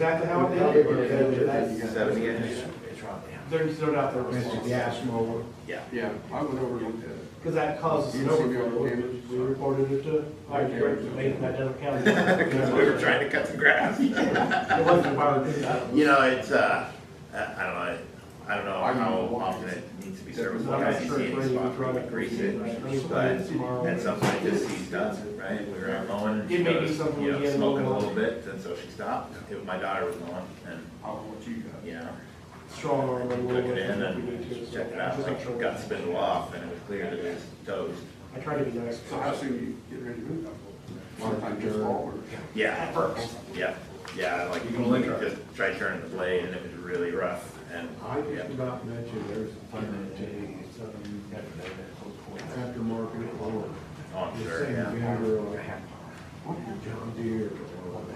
Exactly how it did. 70 inch. They're out there. It's a gas mower. Yeah. Yeah, I went over and looked at it. Because that causes You snow see me on removal. camera? We reported it to high maybe that doesn't count. Because we were trying to cut the grass. It wasn't powered. You know, it's, I don't know how often it needs to be serviced. I don't see any spots where we grease it, but at some point it just seized up, right? We were out mowing and It she may be was, something you know, we get smoking a more. little bit, and so she stopped. My daughter was mowing, and, I'll what you got. you know, Strong arm. took it in and checked it out, like, got the spindle off, and it was clear that it was toast. I try to be nice. So how soon you get ready to move? A lot of times just fall or? Yeah. At first. Yeah, yeah, like you can just try turning the blade and it was really rough and, I yeah. just about mentioned there's aftermarket or. Oh, I'm the sure, same yeah. vendor, John Deere,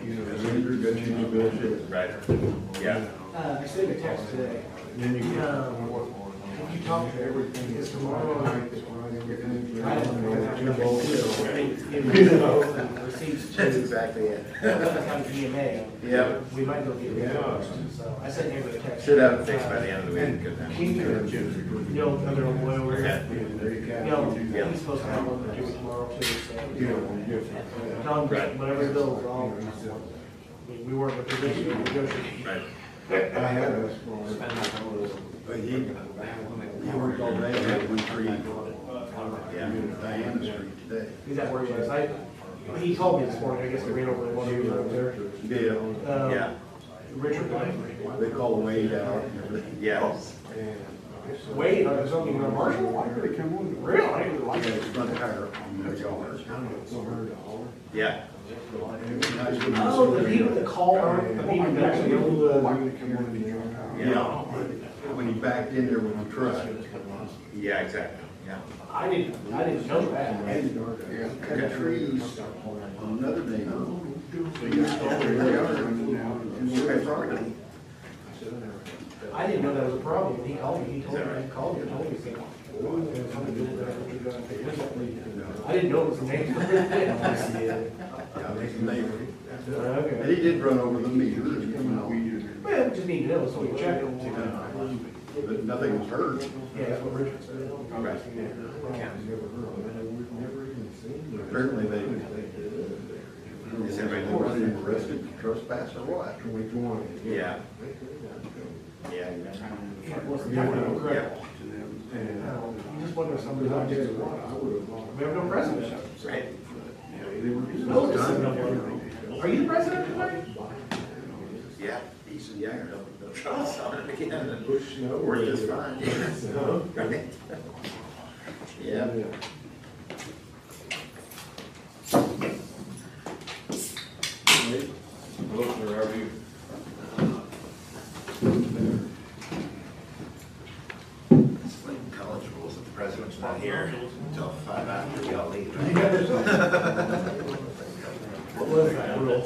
you know, vendor that you build. Right, yeah. I sent a text today. Then you get. If you talk to everything, it's tomorrow night. I don't know. Receipts That's to, exactly it. kind of EMA. Yeah. We might go get it. So I sent him a text. Should have it fixed by the end of the week, good You know, another oil over here. Okay. You know, he's supposed to have one to do tomorrow too, so. You know, Tell him, Right. whatever the bills are all. I mean, we weren't in a position to negotiate. Right. I had a. But he worked all day, I had one tree. Yeah. Diana Street today. He's at work last night. He told me this morning, I guess, I ran over one of you up there. Yeah, Yeah, Richard Blaine. they call Wade out and everything. yeah. And Wait, there's something on Marshall? Why did they come on? Really? I got his front tire on the yard. Yeah. Oh, the people that call, the people that actually own Why the. did they come on the yard? Yeah, when he backed in there with the truck. Yeah, exactly, yeah. I didn't know that. Yeah. Cut trees on another neighbor. So you stole their yard and now. Right, property. I didn't know that was a problem. He called me, he told me, he called me, and told me, he said, I didn't know it was a name. Yeah, his neighbor. And Okay. he did run over the meter, you know, Well, we just need to know so we can check it. but nothing was heard. Yeah, that's what Richard said. Right. Apparently they, Is everybody they arrested for trespass or what? Yeah. Yeah. What's the technical correct? You just wonder if somebody's out there. We have no president. Right. Are you the president tonight? Yeah, he's, yeah, they'll try us on it again and work just fine. Right. Yeah. It's like college rules, if the president's not here until 5 after, we all leave. What was that rule?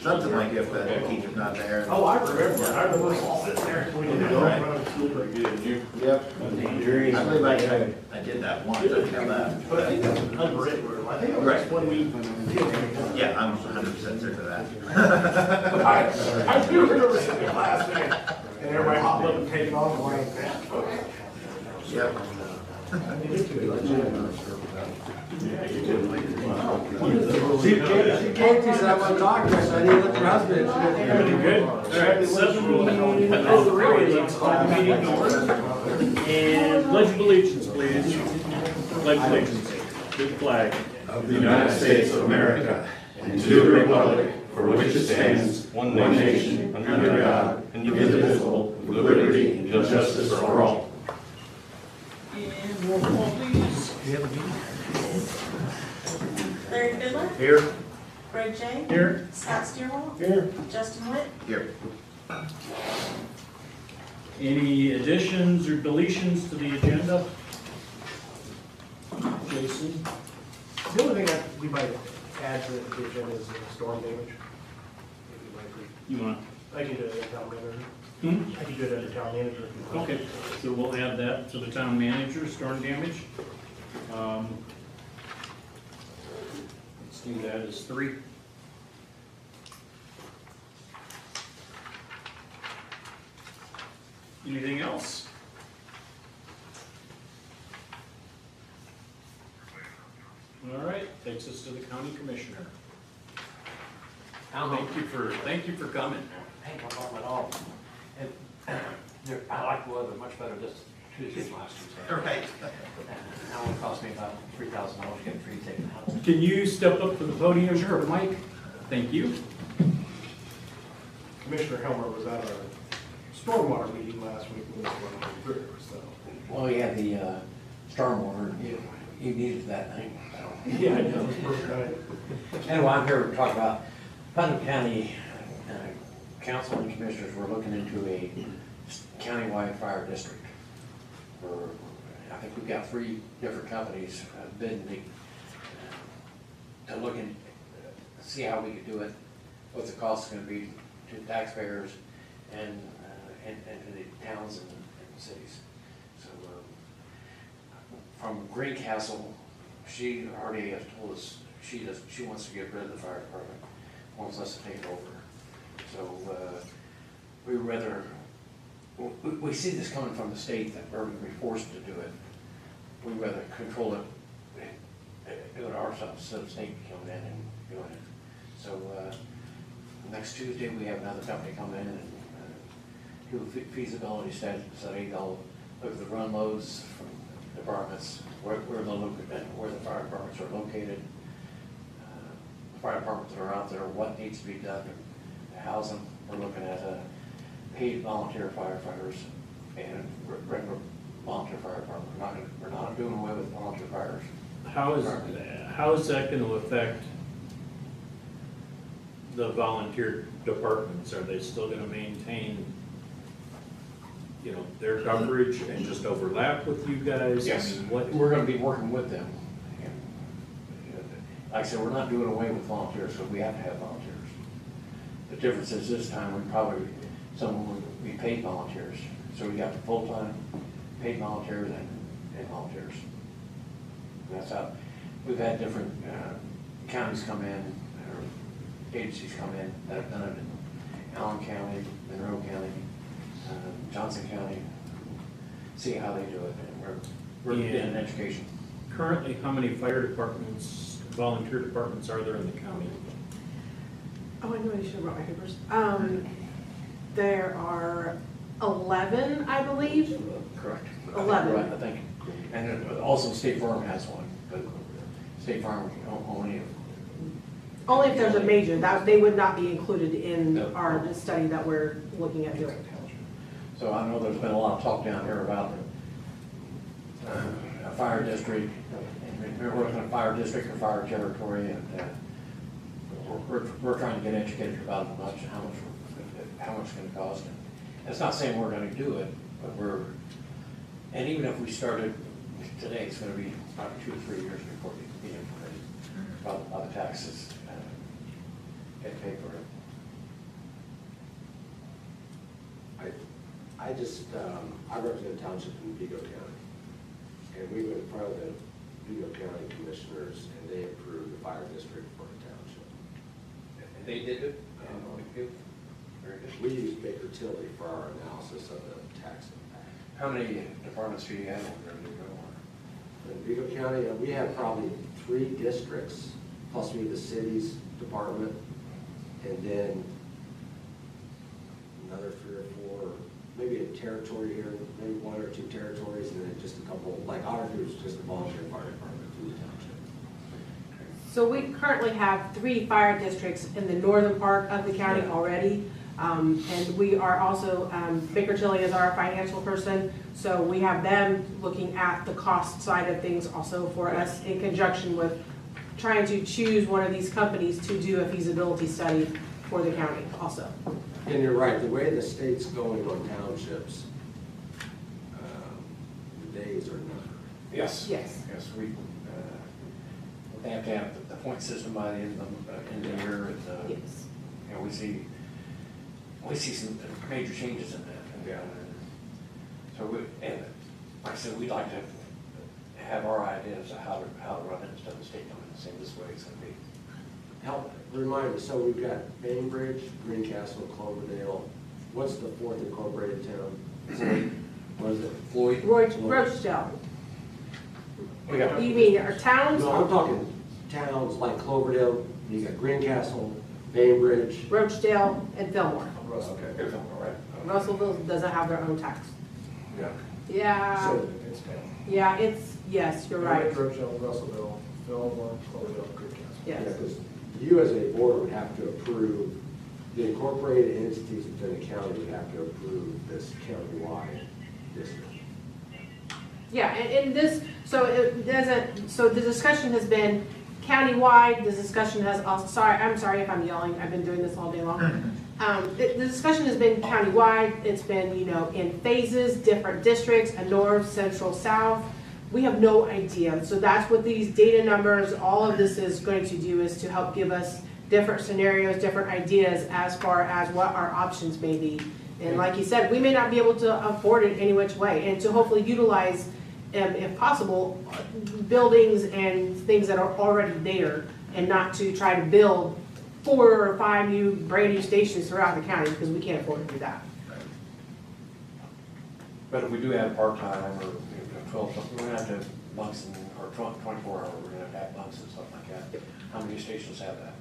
Something like if the teacher's not there. Oh, I remember. I remember us all sitting there. We didn't go in front of the school. Yep. I believe I did that once, I tell that. But I think that's an unwritten rule. I think it was just when we did. Yeah, I'm 100% certain of that. But I do remember sitting there last night, and everybody hopped up and taking off, and like, Yep. She came to say I want to talk to her, so I didn't let her husband. Pretty good. All right, 7:03, let's call the meeting to order. And pledge of allegiance, please. Pledge of allegiance to the flag. Of the United States of America, and to the republic for which it stands, one nation, under God, indivisible, with liberty and justice for all. And roll call, please. Larry Fiddler, Here. Greg J. Here. Scott Stierwald, here. Justin Witt, Here. Any additions or deletions to the agenda? Jason? The only thing that we might add to the agenda is storm damage. You want? I could do it at town manager. I could do it at the town manager. if you want. Okay, so we'll add that to the town manager, storm damage. Let's do that as 3. Anything else? All right, takes us to the county commissioner. Thank you for coming. Ain't no problem at all. And I like the weather much better this Tuesday than last Tuesday. Right. That one cost me about $3,000 to get a tree taken out. Can you step up to the podium? Sure, Mike. Thank you. Commissioner Helmer was at a stormwater meeting last week when this went on through, so. Well, you had the stormwater, you needed that thing. So. Yeah, I know, it was perfect. Anyway, I'm here to talk about Putnam County Council and Commissioners. We're looking into a countywide fire district. I think we've got 3 different companies bidding to look and see how we could do it, what the cost is going to be to taxpayers and to the towns and cities. So from Greencastle, she already has told us she wants to get rid of the fire department, wants us to take it over. So we see this coming from the state that we're going to be forced to do it. We'd rather control it, do it ourselves instead of state coming in and doing it. So next Tuesday we have another company come in and do a feasibility study. They'll look at the run loads from departments, where the fire departments are located, the fire departments that are out there, what needs to be done to house them. We're looking at paid volunteer firefighters and regular volunteer fire department. We're not doing away with volunteer fires. How is that going to affect the volunteer departments? Are they still going to maintain, their coverage and just overlap with you guys? Yes, I mean, what? we're going to be working with them. And, like I said, we're not doing away with volunteers, so we have to have volunteers. The difference is this time some would be paid volunteers. So we got the full-time paid volunteers and volunteers. And that's how we've had different counties come in, or agencies come in that have done it in Allen County, Monroe County, Johnson County, see how they do it. And we're getting an education. Currently, how many fire departments, volunteer departments are there in the county? Oh, I know I should have brought my papers. There are 11, I believe. Correct. 11. Right, I think. And then also State Farm has one, but State Farm only. Only if there's a major, that they would not be included in our study that we're looking at doing. So I know there's been a lot of talk down here about a fire district, and we're working on a fire district or fire territory, and we're trying to get educated about how much it's going to cost. And it's not saying we're going to do it, but and even if we started today, it's going to be probably 2 to 3 years before we can be implemented by the taxes get paid for it. I represent a township in Vigo County, and we went in front of the Vigo County Commissioners, and they approved the fire district for the township. And they did it? Very good. We used Baker Tilly for our analysis of the tax impact. How many departments do you have over there in Vigo? In Vigo County, we have probably 3 districts, plus we have the city's department, and then another 3 or 4, maybe a territory here, maybe 1 or 2 territories, and then just a couple, like our group's just a volunteer fire department through the township. So we currently have 3 fire districts in the northern part of the county already. And we are also, Baker Tilly is our financial person, so we have them looking at the cost side of things also for us in conjunction with trying to choose one of these companies to do a feasibility study for the county also. And you're right, the way the state's going on townships, the days are numbered. Yes. Yes. Yes, they have to have the point system by the end of the year. Yes. We see some major changes in that. Yeah. So and like I said, we'd like to have our ideas of how to run it instead of the state coming and saying this way it's going to be. Help remind me, so we've got Bainbridge, Greencastle, Cloverdale. What's the 4th incorporated town? What is it? Floyd? Rochdale. We got, You mean our towns? No, I'm talking towns like Cloverdale, you got Greencastle, Bainbridge. Rochdale and Fillmore. Okay. Russellville doesn't have their own tax. Yeah. Yeah, So it's down. yeah, yes, you're right. Rochdale, Russellville, Fillmore, Cloverdale, Greencastle. Yeah, Yes. because you as a board would have to approve, the incorporated entities within the county would have to approve this countywide district. Yeah, and this, so it doesn't, so the discussion has been countywide, the discussion has also, I'm sorry if I'm yelling, I've been doing this all day long. The discussion has been countywide, it's been, you know, in phases, different districts, a north, central, south. We have no idea, so that's what these data numbers, all of this is going to do, is to help give us different scenarios, different ideas as far as what our options may be. And like you said, we may not be able to afford it any which way, and to hopefully utilize, if possible, buildings and things that are already there, and not to try to build 4 or 5 new, brand new stations throughout the county, because we can't afford to do that. but if we do have part-time or 12, something, we're gonna have to have bunks and, or 24 hour, we're gonna have bunks and stuff like that. How many stations have that?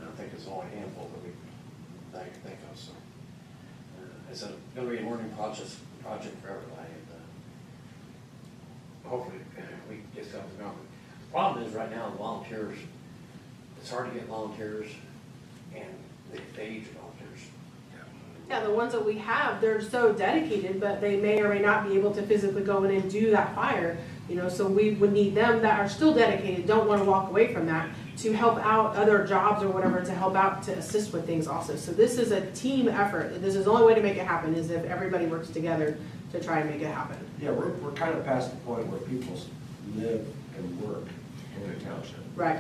I don't think it's only a handful that I can think of, so. It's gonna be a learning project for everybody. Hopefully, we can get something going. Problem is, right now, the volunteers, it's hard to get volunteers, and they age volunteers. Yeah, the ones that we have, they're so dedicated, but they may or may not be able to physically go in and do that fire. You know, so we would need them that are still dedicated, don't want to walk away from that, to help out other jobs or whatever, to help out, to assist with things also. So this is a team effort. This is the only way to make it happen, is if everybody works together to try and make it happen. Yeah, we're kind of past the point where people live and work in a township. Right.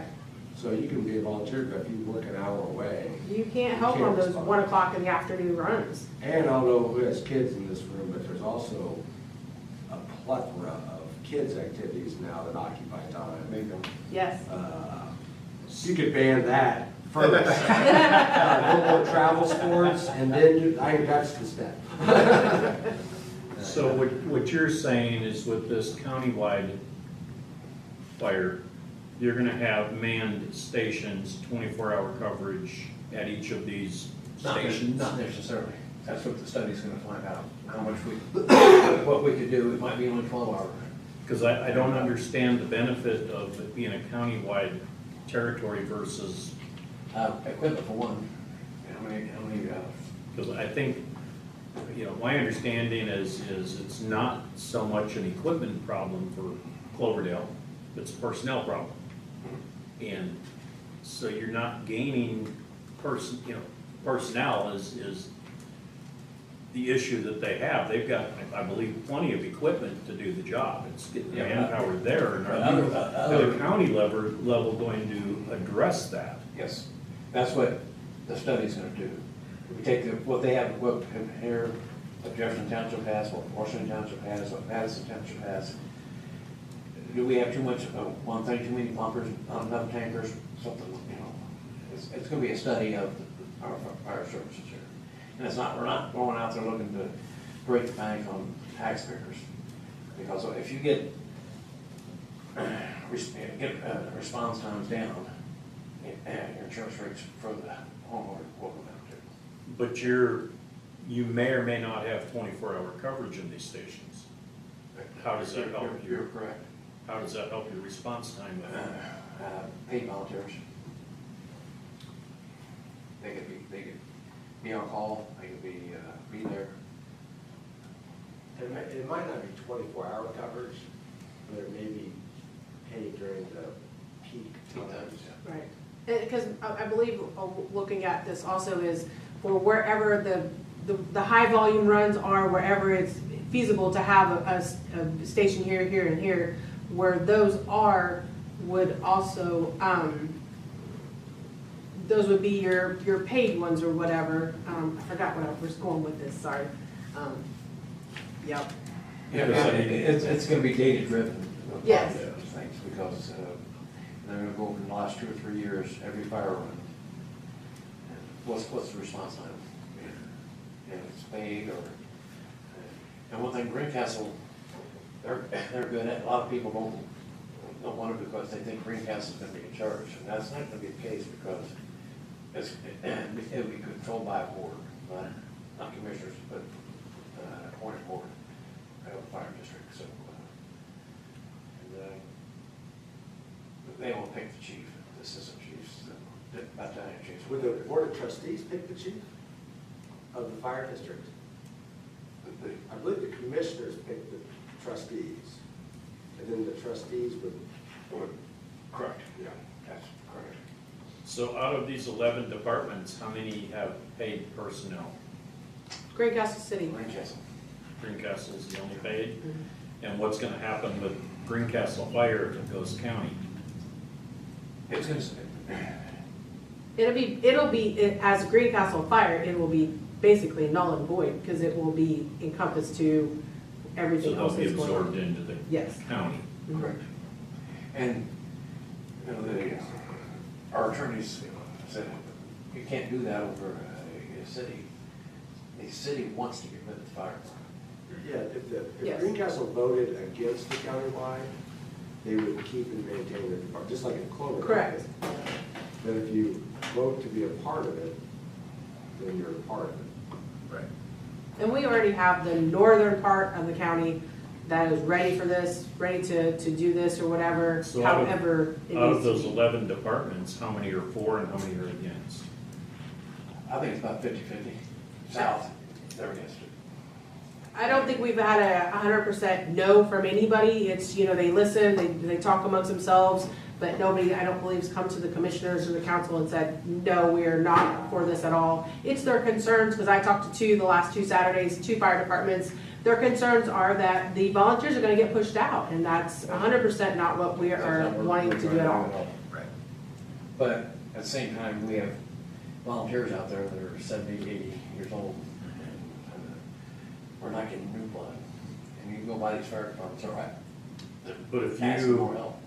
So you can be a volunteer, but if you work an hour away. You can't help on those 1 o'clock in the afternoon runs. And I don't know who has kids in this room, but there's also a plethora of kids' activities now that occupy time. Yes. You could ban that first. No more travel sports, and then I think that's the step. So what you're saying is with this countywide fire, you're gonna have manned stations, 24-hour coverage at each of these stations? Not necessarily. That's what the study's gonna find out, how much what we could do. It might be only 12 hours. Because I don't understand the benefit of it being a countywide territory versus, Equipment for one. How many, because I think, you know, my understanding is it's not so much an equipment problem for Cloverdale, it's a personnel problem. And so you're not gaining personnel is the issue that they have. They've got, I believe, plenty of equipment to do the job. It's getting the manpower there, and are the county level going to address that? Yes, that's what the study's gonna do. We take what they have, what here, what Jefferson Township has, what Washington Township has, what Madison Township has. Do we have too much, one thing, too many pumpers, not enough tankers, something, you know? It's gonna be a study of our fire services here. And it's not, we're not going out there looking to break the bank on taxpayers. Because if you get response times down, your insurance rates for the homeowner will go down too. But you may or may not have 24-hour coverage in these stations. How does that help you? You're correct. How does that help your response time? Paid volunteers. They could be on call, they could be there. It might not be 24-hour coverage, but it may be paid during the peak times. Right. Because I believe, looking at this also, is for wherever the high volume runs are, wherever it's feasible to have a station here, here, and here, where those are, would also, those would be your paid ones or whatever. I forgot what I was going with this, sorry. Yep. Yeah, it's gonna be data driven. Yes. Things, because they're gonna go over in the last 2 or 3 years, every fire run. What's the response time? And it's paid, or And one thing, Greencastle, they're good at, a lot of people don't want it because they think Greencastle's gonna be in charge, and that's not gonna be the case because it'll be controlled by a board, not commissioners, but appointed board of the fire district, so. They will pick the chief, the assistant chiefs, the battalion chiefs. Would the board of trustees pick the chief of the fire district? I believe the commissioners pick the trustees, and then the trustees would. Correct. Yeah. That's correct. So out of these 11 departments, how many have paid personnel? Greencastle City. Greencastle. Greencastle's the only paid? And what's gonna happen with Greencastle Fire if it goes county? It's gonna, It'll be, as Greencastle Fire, it will be basically null and void, because it will be encompassed to So everything they'll else be that's going absorbed on. into the Yes. county? correct. And, you know, our attorneys said, you can't do that over a city. The city wants to get rid of the fire. Yeah, if Yes. Greencastle voted against the countywide, they would keep and maintain the department, just like in Clover. Correct. But if you vote to be a part of it, then you're a part of it. Right. And we already have the northern part of the county that is ready for this, ready to do this or whatever, So out of- however it Out of needs to those be. 11 departments, how many are for and how many are against? I think it's about 50-50. South, they're against it. I don't think we've had a 100% no from anybody. It's, you know, they listen, they talk amongst themselves, but nobody, I don't believe, has come to the commissioners or the council and said, no, we are not for this at all. It's their concerns, because I talked to the last 2 Saturdays, 2 fire departments. Their concerns are that the volunteers are gonna get pushed out, and that's 100% not what we are wanting to do at all. Right. But at the same time, we have volunteers out there that are 70, 80 years old. And we're not getting new blood. And you can go by these fire departments, all right. But if Ask for more you, help.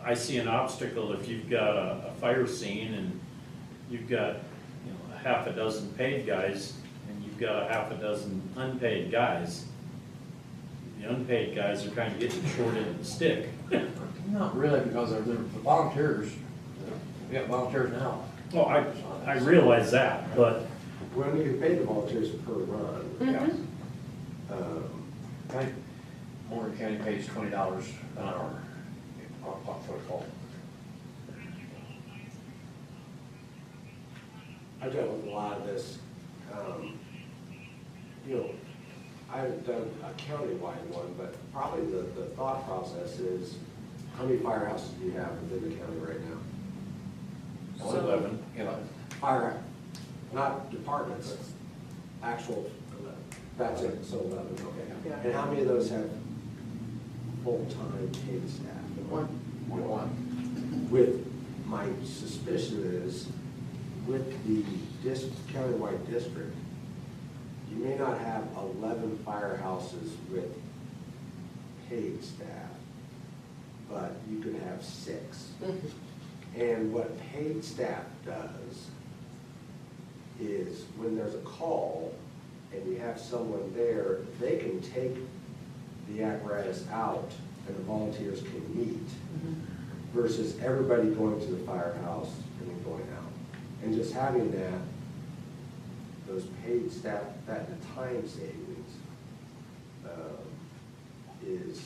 I see an obstacle if you've got a fire scene and you've got, you know, a half a dozen paid guys and you've got a half a dozen unpaid guys. The unpaid guys are kind of getting short end of the stick. Not really, because they're the volunteers. We got volunteers now. Well, I realize that, but We only can pay the volunteers per run. Mhm. I think Morgan County pays $20 an hour for a call. I've dealt with a lot of this. You know, I haven't done a countywide one, but probably the thought process is, how many firehouses do you have within the county right now? 11. 11. Fire, not departments, actual, that's it, so 11, okay. Yeah. And how many of those have full-time paid staff? One. With, my suspicion is, with the countywide district, you may not have 11 firehouses with paid staff, but you could have 6. And what paid staff does is, when there's a call and you have someone there, they can take the apparatus out and the volunteers can meet, versus everybody going to the firehouse and then going out. And just having that, those paid staff, that the time savings is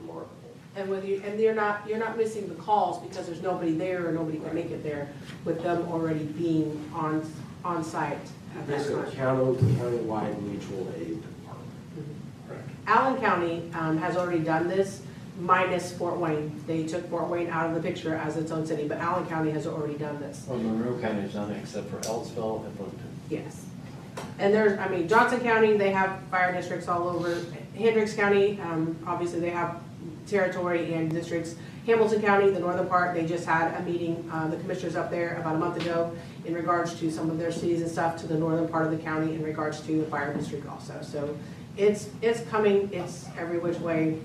remarkable. And with you, and you're not missing the calls because there's nobody there or nobody can make it there, with them already being on site at that This is a time. countywide mutual aid department. Allen County has already done this, minus Fort Wayne. They took Fort Wayne out of the picture as its own city, but Allen County has already done this. Well, Monroe County has done it except for Ellisville and Bloomington. Yes. And there's, I mean, Johnson County, they have fire districts all over. Hendricks County, obviously they have territory and districts. Hamilton County, the northern part, they just had a meeting, the commissioners up there about a month ago in regards to some of their cities and stuff to the northern part of the county in regards to the fire district also. So it's coming, it's every which way,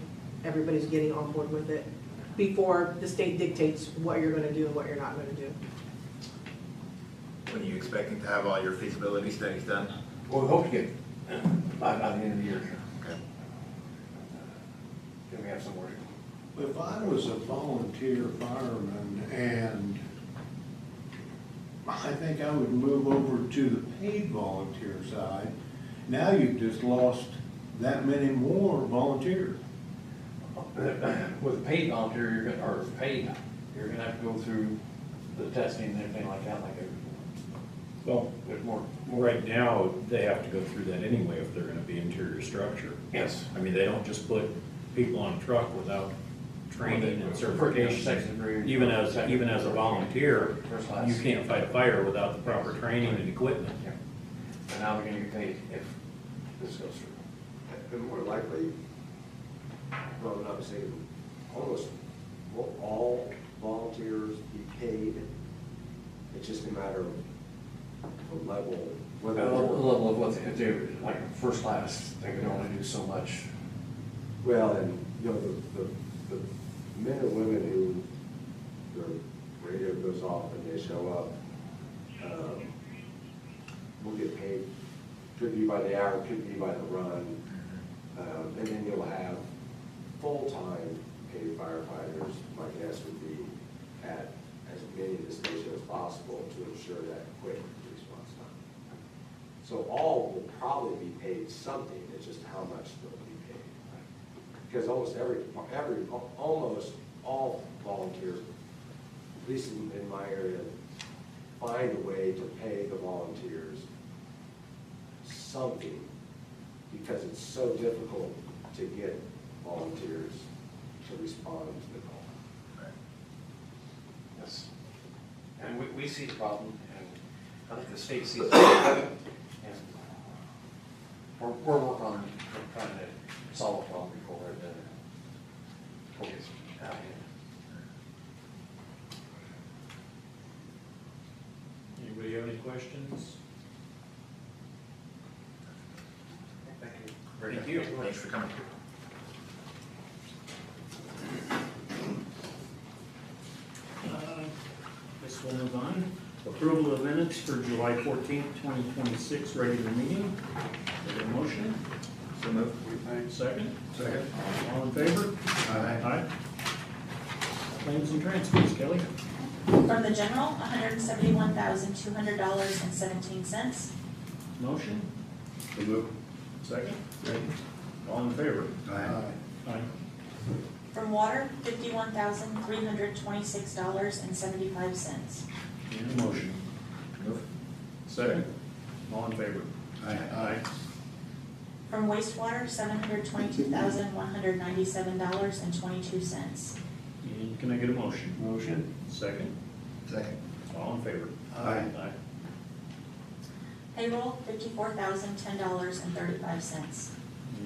everybody's getting on board with it before the state dictates what you're gonna do and what you're not gonna do. When are you expecting to have all your feasibility studies done? Well, we hope to get by the end of the year. Okay. have somewhere to go. If I was a volunteer fireman and I think I would move over to the paid volunteer side, now you've just lost that many more volunteers. With a paid volunteer, you're gonna, or paid, you're gonna have to go through the testing and everything like that, like Well, there's more. right now, they have to go through that anyway if they're gonna be interior structure. Yes. I mean, they don't just put people on a truck without training and Second certification. degree. Even as a volunteer, First class. you can't fight a fire without the proper training and equipment. Yeah. And now we're gonna get paid if this goes through. And more likely, well, I'm not mistaken, almost, will all volunteers be paid? It's just a matter of the level, whether The they're, level of what they do, like first class, they can only do so much. well, and, you know, the men and women who, the radio goes off and they show up, will get paid, could be by the hour, could be by the run. And then you'll have full-time paid firefighters, my guess would be at as many of the stations as possible to ensure that quick response time. So all will probably be paid something, it's just how much they'll be paid. Because almost almost all volunteers, at least in my area, find a way to pay the volunteers something, because it's so difficult to get volunteers to respond to the call. Yes. And we see the problem, and I think the state sees it. And we're working on trying to solve the problem before it gets out here. Anybody have any questions? Thank you. Thanks for coming. Guess we'll move on. Approval of minutes for July 14th, 2026, regular meeting. Is there a motion? So moved. Second? Second. All in favor? Aye. Claims and transfers, Kelly? From the general, $171,200.17. Motion? So move. Second? All in favor? Aye. Aye. From water, $51,326.75. Need a motion? Move. Second? All in favor? Aye. From wastewater, $722,197.22. And can I get a motion? Motion. Second? Second. All in favor? Aye. Payroll, $54,010.35.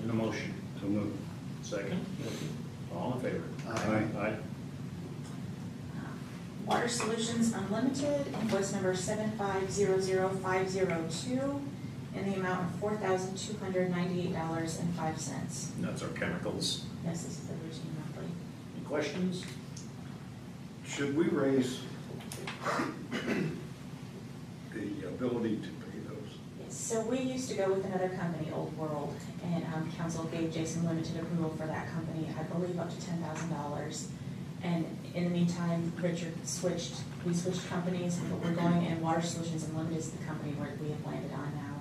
Need a motion? So move. Second? All in favor? Aye. Aye. Water Solutions Unlimited, invoice number 7500502, in the amount of $4,298.05. And that's our chemicals. Yes, this is the routine monthly. Any questions? Should we raise the ability to pay those? Yes, so we used to go with another company, Old World, and council gave Jason limited approval for that company, I believe up to $10,000. And in the meantime, we switched companies, but we're going, and Water Solutions Unlimited is the company where we have landed on now.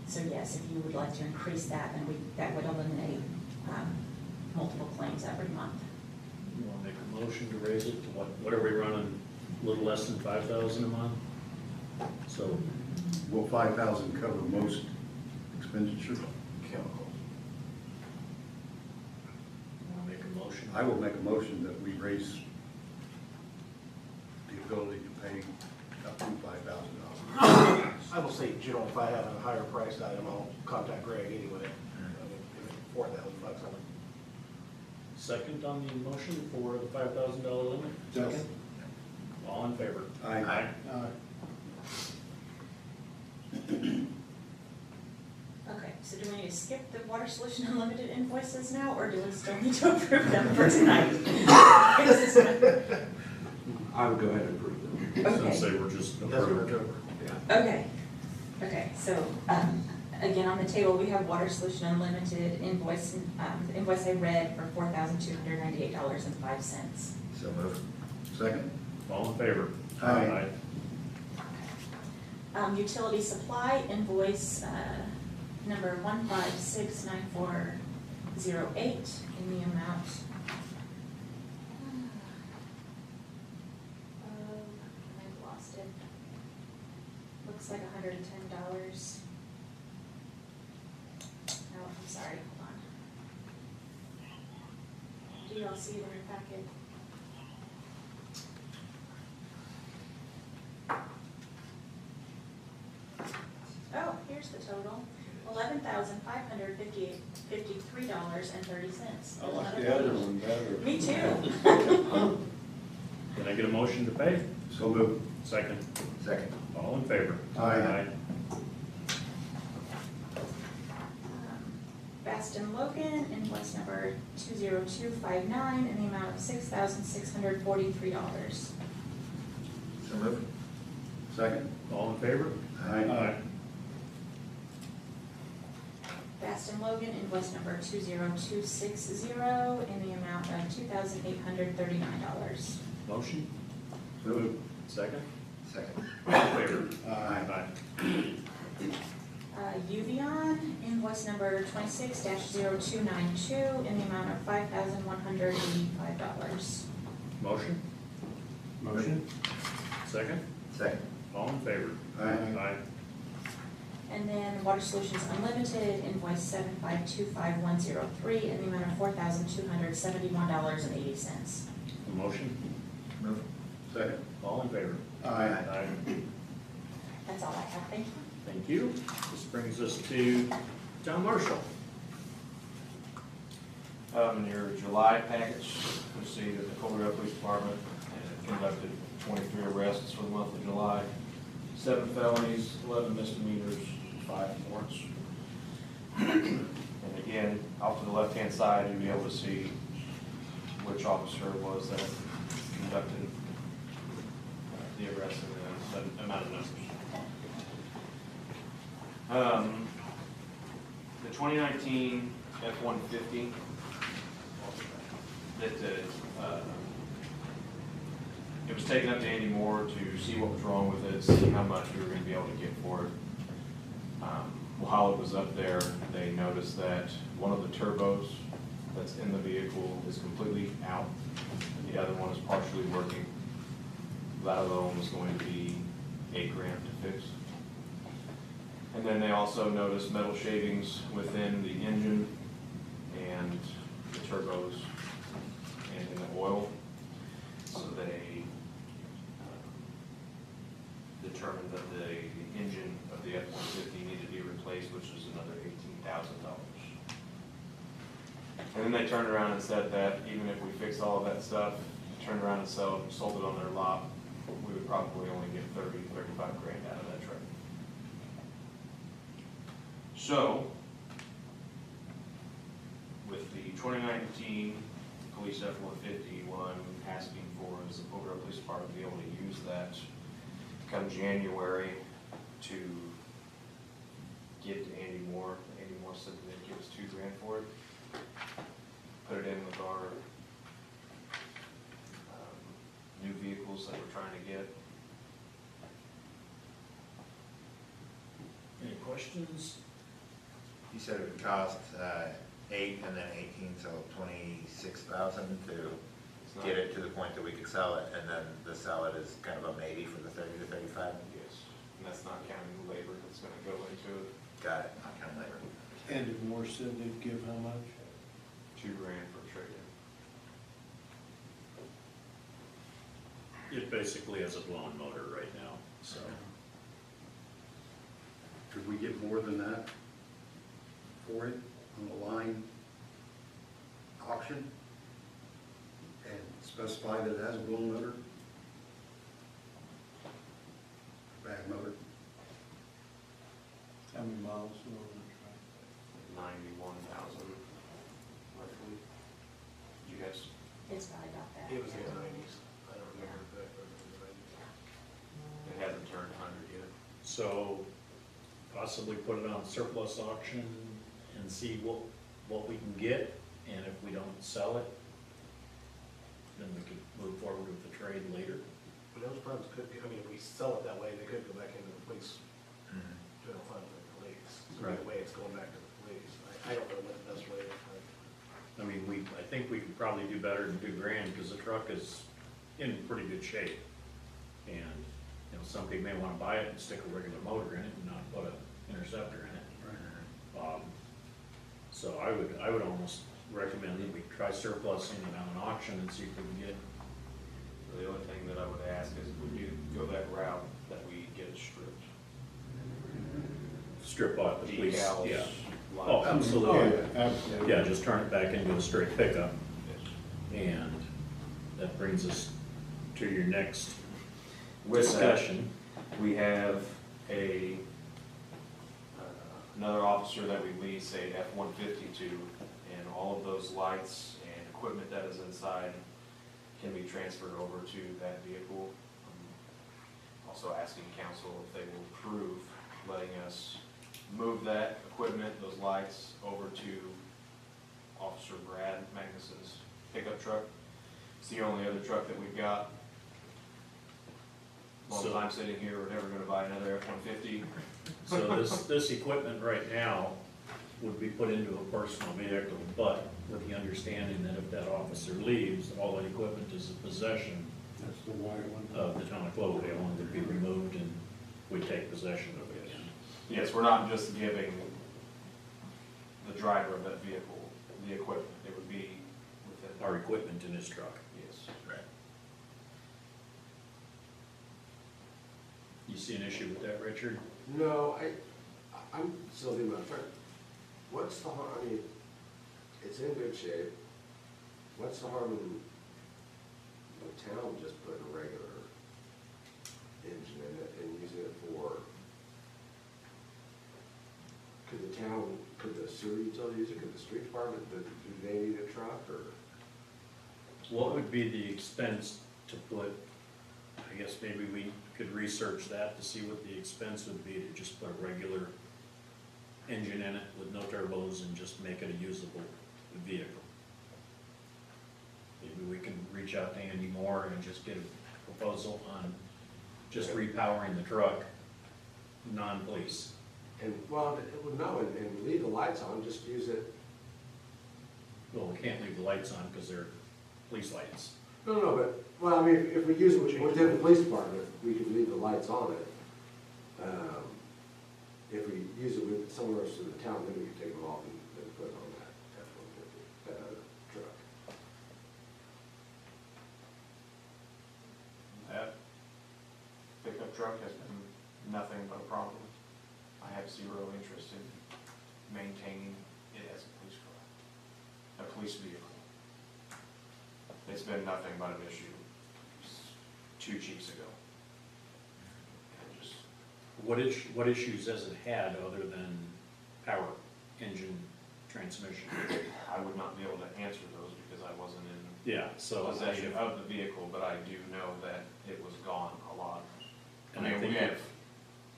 So yes, if you would like to increase that, then that would eliminate multiple claims every month. You want to make a motion to raise it to what are we running, a little less than 5,000 a month? So, Will 5,000 cover most expenditures? Chemical. you want to make a motion? I will make a motion that we raise the ability to pay up to $5,000. I will say, Joe, if I have a higher priced item, I'll contact Greg anyway. $4,000 on it. Second on the motion for the $5,000 limit? Second. All in favor? Aye. Aye. Okay, so do we need to skip the Water Solution Unlimited invoices now, or do we still need to approve them for tonight? I would go ahead and approve them. So say we're just approving. Okay, so, again, on the table, we have Water Solution Unlimited invoice, the invoice I read for $4,298.05. So moved. Second? All in favor? Aye. Utility supply invoice, number 1569408 in the amount of, I've lost it. Looks like $110. No, I'm sorry, hold on. Do y'all see it in your packet? Oh, here's the total, $11,553.30. I like the other one better. Me too. Can I get a motion to pay? So moved. Second. Second. All in favor? Aye. Baston Logan, invoice number 20259 in the amount of $6,643. So moved. Second? All in favor? Aye. Baston Logan, invoice number 20260 in the amount of $2,839. Motion? So moved. Second? Second. All in favor? Aye. Uvion, invoice number 26-0292 in the amount of $5,185. Motion? Motion? Second? Second. All in favor? Aye. And then Water Solutions Unlimited, invoice 7525103 in the amount of $4,271.80. Motion? Move. Second? All in favor? Aye. That's all I have, thank you. Thank you. This brings us to John Marshall. In your July package, you'll see that the Colorado Police Department conducted 23 arrests for the month of July, 7 felonies, 11 misdemeanors, 5 warrants. And again, off to the left-hand side, you'll be able to see which officer it was that conducted the arrest and the amount of numbers. The 2019 F-150 that it was taken up to Andy Moore to see what was wrong with it, see how much we were going to be able to get for it. While it was up there, they noticed that one of the turbos that's in the vehicle is completely out, and the other one is partially working. That alone was going to be $8,000 to fix. And then they also noticed metal shavings within the engine and the turbos and in the oil. So they determined that the engine of the F-150 needed to be replaced, which was another $18,000. And then they turned around and said that even if we fixed all of that stuff, turned around and sold it on their lot, we would probably only get $35,000 out of that truck. So, with the 2019 police F-150, what I'm asking for is the Colorado Police Department to be able to use that come January to give to Andy Moore. Andy Moore said that they'd give us $2,000 for it. Put it in with our new vehicles that we're trying to get. Any questions? You said it would cost 8 and then 18, so 26,000 to get it to the point that we could sell it, and then the sell it is kind of a maybe for the 30 to 35? Yes, and that's not counting the labor that's gonna go into it. Got it, not counting labor. Andy Moore said they'd give how much? $2,000 for trade-in. It basically has a blown motor right now, so. Could we get more than that for it on the line auction? And specify that it has a blown motor? Bad motor? How many miles on the track? 91,000, roughly. Did you guys? It's probably about that. It was in the 90s. I don't remember exactly. It hasn't turned 100 yet. So, possibly put it on surplus auction and see what we can get, and if we don't sell it, then we could move forward with the trade later. But those funds could, I mean, if we sell it that way, they could go back into the police general fund for the police. So Right. either way, it's going back to the police. I don't know what the best way is. I mean, I think we could probably do better than $2,000, because the truck is in pretty good shape. And, you know, somebody may wanna buy it and stick a regular motor in it and not put an interceptor in it. So I would almost recommend that we try surplusing it on an auction and see if we can get. The only thing that I would ask is if we do go that route, that we get it stripped. Strip off the police, Decals, yeah. lights. Oh, Oh, absolutely. yeah, absolutely. Yeah, just turn it back into a straight pickup. Yes. And that brings us to your next With that, discussion. we have another officer that we lease a F-150 to, and all of those lights and equipment that is inside can be transferred over to that vehicle. Also asking council if they will approve letting us move that equipment, those lights, over to Officer Brad Magnus's pickup truck. It's the only other truck that we've got. Long So- time sitting here, we're never gonna buy another F-150. So this equipment right now would be put into a personal vehicle, but with the understanding that if that officer leaves, all that equipment is a possession That's the white one. of the town of Cloverdale and would be removed and we take possession of it again. Yes, we're not just giving the driver of that vehicle the equipment, it would be within. Our equipment in his truck. Yes. Right. You see an issue with that, Richard? No, I'm still thinking about it. What's the harm, I mean, it's in good shape. What's the harm in the town just putting a regular engine in it and using it for, could the sewer utility use it, could the street department, do they need a truck, or? What would be the expense to put, I guess maybe we could research that to see what the expense would be to just put a regular engine in it with no turbos and just make it a usable vehicle. Maybe we can reach out to Andy Moore and just get a proposal on just repowering the truck, non-police. And, well, no, and leave the lights on, just use it. Well, we can't leave the lights on because they're police lights. No, but, well, I mean, if we use it within the police department, we could leave the lights on it. If we use it with somewhere else in the town, then we could take them off and put it on that F-150, that other truck. That pickup truck has been nothing but a problem. I have zero interest in maintaining it as a police car, a police vehicle. It's been nothing but an issue 2 chiefs ago. And just, What issues has it had other than power, engine, transmission? I would not be able to answer those because I wasn't in Yeah, so. possession of the vehicle, but I do know that it was gone a lot. I And I mean, we think have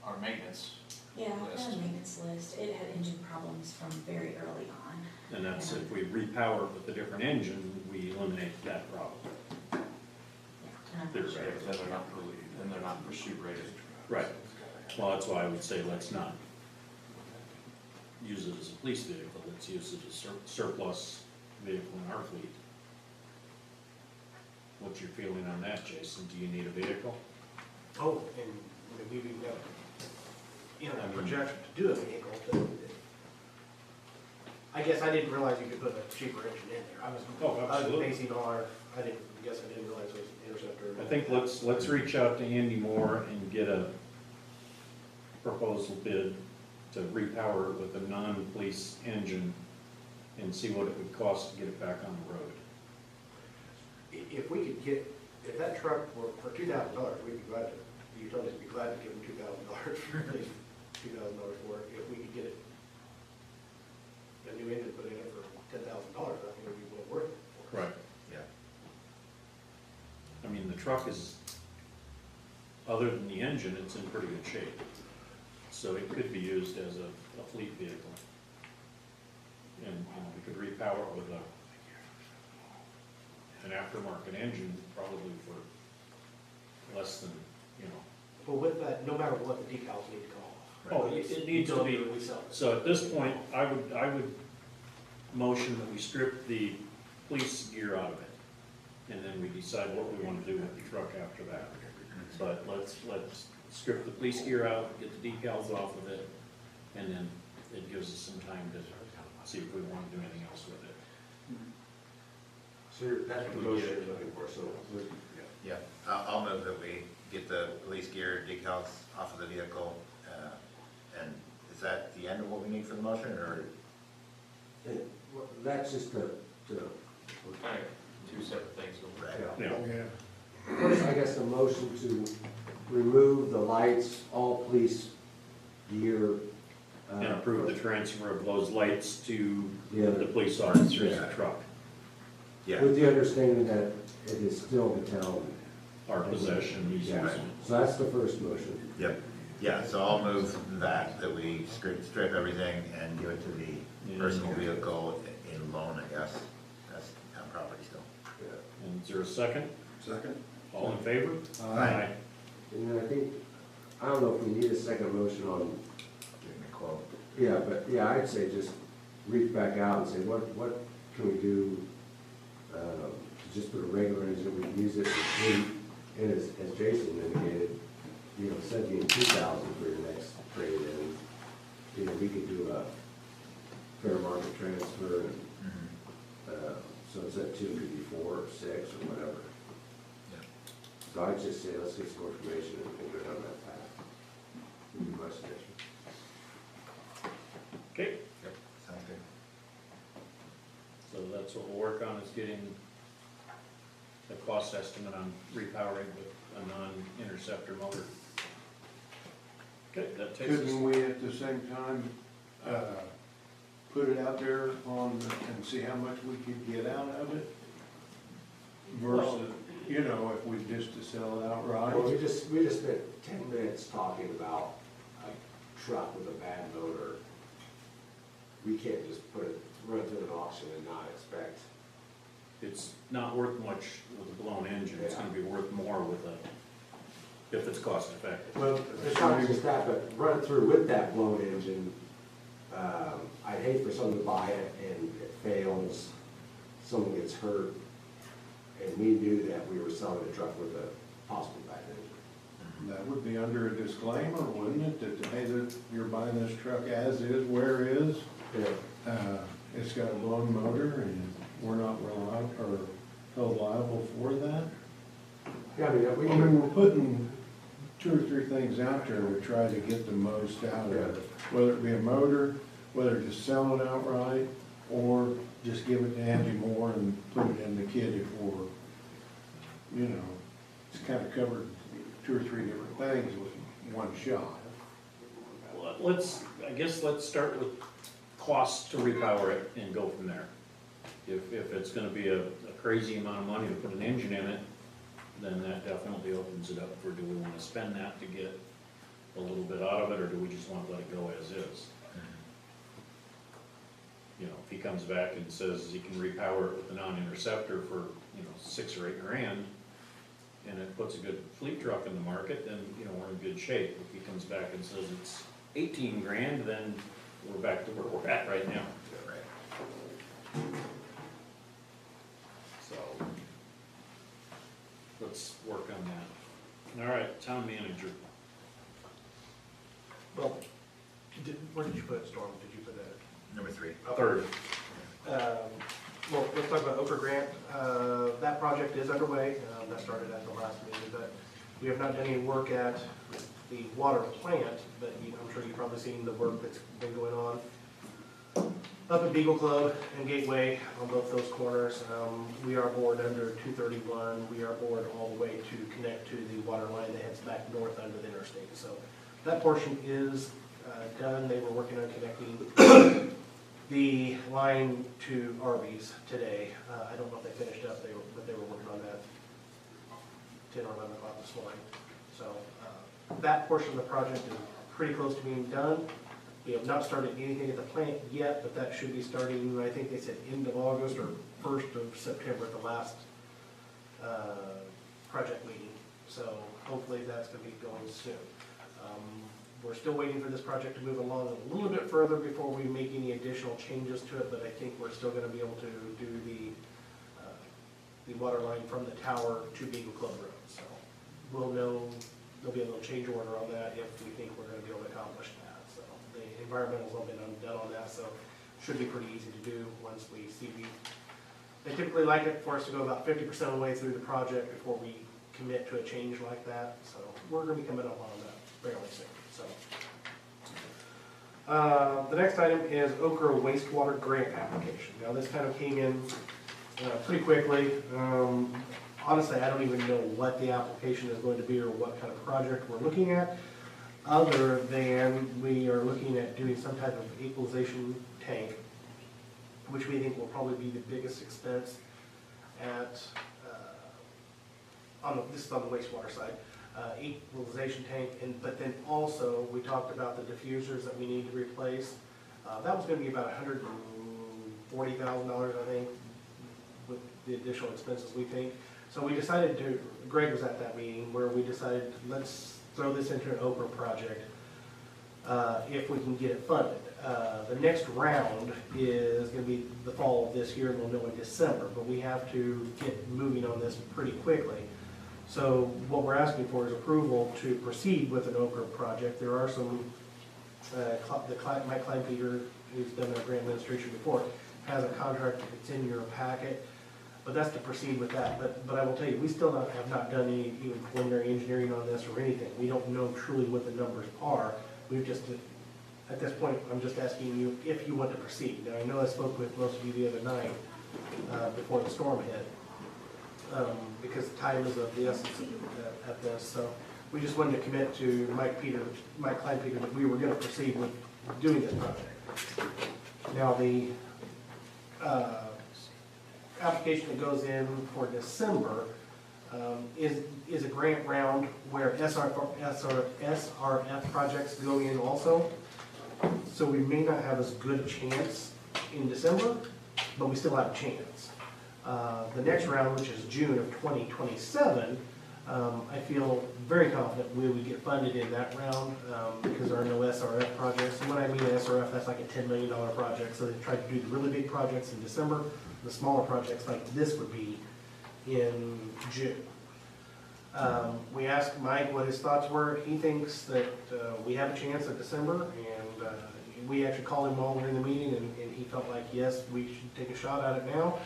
our maintenance. Yeah, I've got List. a maintenance list. It had engine problems from very early on. And that's if we repower it with a different engine, we eliminate that problem. And I'm They're not sure. right. Then they're not pursuit rated. Right. Well, that's why I would say let's not use it as a police vehicle, let's use it as surplus vehicle in our fleet. What's your feeling on that, Jason? Do you need a vehicle? Oh, and we've even got, a projection to do a vehicle. I guess I didn't realize you could put a cheaper engine in there. I was absolutely. basing on our, I didn't realize it was an interceptor. I think let's reach out to Andy Moore and get a proposal bid to repower it with a non-police engine and see what it would cost to get it back on the road. If we could get, if that truck were for $2,000, we'd be glad to, the utilities would be glad to give them $2,000 for at least $2,000 for it. If we could get it, a new engine put in it for $10,000, I think it would be well worth it for us. Right. Yeah. I mean, the truck is, other than the engine, it's in pretty good shape. so it could be used as a fleet vehicle. And, we could repower it with an aftermarket engine, probably for less than, Well, with that, no matter what, the decals need to come off. Oh, it needs to be, We sell it. so at this point, I would motion that we strip the police gear out of it. And then we decide what we want to do with the truck after that. But let's strip the police gear out, get the decals off of it, and then it gives us some time to see if we want to do anything else with it. So that's what the motion you're looking for, so. Yeah, I'll move that we get the police gear decals off of the vehicle. And is that the end of what we need for the motion, or? That's just the, Kind of two separate things. Right. Yeah. first, I guess, the motion to remove the lights, all police gear. And approve the transfer of those lights to Yeah. the police officer's truck, Yeah, With the understanding that it is still the town. our possession, he's Yeah. using it. So that's the first motion. yep, yeah, so I'll move that we strip everything and give it to the personal vehicle in loan, I guess. That's town property still. And is there a second? Second? All in favor? Aye. And then I think, I don't know if we need a second motion on, Give me a quote. yeah, but yeah, I'd say just reach back out and say, what can we do? To just put a regular engine, we can use it for fleet, and as Jason indicated, 72,000 for your next trade, and, we could do a fair market transfer, and, so instead of 2, it could be 4 or 6 or whatever. Yeah. So I'd just say, let's get some more information and go down that path. Would be my suggestion. Okay, Yep, sounds good. so that's what we'll work on, is getting the cost estimate on repowering with a non-interceptor motor. Okay, that takes us. Couldn't we at the same time, put it out there and see how much we could get out of it? Versus, if we just to sell it outright? Well, we just spent 10 minutes talking about a truck with a bad motor. We can't just run through an auction and not expect. It's not worth much with a blown engine, it's gonna be worth more if it's cost effective. Well, it's not just that, but run through with that blown engine, I'd hate for someone to buy it and it fails, someone gets hurt, and we knew that we were selling a truck with a possible bad engine. That would be under a disclaimer, wouldn't it, that, hey, that you're buying this truck as is, where is? It's got a blown motor and we're not reliable or held liable for that? Yeah, I mean, we I mean, we're putting 2 or 3 things out there to try to get the most out of it. Whether it be a motor, whether just sell it outright, or just give it to Angie Moore and put it in the kitty for, it's kind of covered 2 or 3 different things with one shot. I guess let's start with costs to repower it and go from there. If it's gonna be a crazy amount of money to put an engine in it, then that definitely opens it up for, do we wanna spend that to get a little bit out of it, or do we just wanna let it go as is? If he comes back and says he can repower it with a non-interceptor for, 6 or 8 grand, and it puts a good fleet truck in the market, then, we're in good shape. If he comes back and says it's 18 grand, then we're back to where we're at right now. Right. So, let's work on that. All right, town manager. Well, where did you put it, Storm? Did you put that? Number 3. Third. Well, let's talk about Okra Grant. That project is underway. That started at the last meeting, but we have not done any work at the water plant, but I'm sure you've probably seen the work that's been going on up at Beagle Club and Gateway on both those corners. We are bored under 231. We are bored all the way to connect to the water line that heads back north under the interstate. So that portion is done. They were working on connecting the line to Arby's today. I don't know if they finished up, but they were working on that 10 or 11 o'clock this morning. So that portion of the project is pretty close to being done. We have not started anything at the plant yet, but that should be starting, I think they said end of August or 1st of September at the last project meeting. So hopefully that's gonna be going soon. We're still waiting for this project to move along a little bit further before we make any additional changes to it, but I think we're still gonna be able to do the water line from the tower to Beagle Club Road. So we'll know, there'll be a little change order on that if we think we're gonna be able to accomplish that. So the environmentals have been done on that, so should be pretty easy to do once we see. They typically like it for us to go about 50% of the way through the project before we commit to a change like that. So we're gonna be coming up on that fairly soon. So the next item is Okra Wastewater Grant application. Now this kind of came in pretty quickly. Honestly, I don't even know what the application is going to be or what kind of project we're looking at, other than we are looking at doing some type of equalization tank, which we think will probably be the biggest expense at, this is on the wastewater side, equalization tank, but then also we talked about the diffusers that we need to replace. That was gonna be about $140,000, I think, with the additional expenses we think. So we decided to, Greg was at that meeting where we decided, let's throw this into an Okra project if we can get it funded. The next round is gonna be the fall of this year, and we'll know in December, but we have to get moving on this pretty quickly. So what we're asking for is approval to proceed with an Okra project. There are some, Mike Kleinpeter, who's done our grant administration before, has a contract that's in your packet, but that's to proceed with that. But I will tell you, we still have not done any even preliminary engineering on this or anything. We don't know truly what the numbers are. We've just, at this point, I'm just asking you if you want to proceed. Now, I know I spoke with most of you the other night before the storm hit, because time is of the essence at this. So we just wanted to commit to Mike Kleinpeter, that we were going to proceed with doing this project. Now, the application that goes in for December is a grant round where SRF projects go in also. So we may not have as good a chance in December, but we still have a chance. The next round, which is June of 2027, I feel very confident we would get funded in that round because there are no SRF projects. And when I mean SRF, that's like a $10 million project. So they try to do the really big projects in December. The smaller projects like this would be in June. We asked Mike what his thoughts were. He thinks that we have a chance in December, and we actually called him while we were in the meeting, and he felt like, yes, we should take a shot at it now.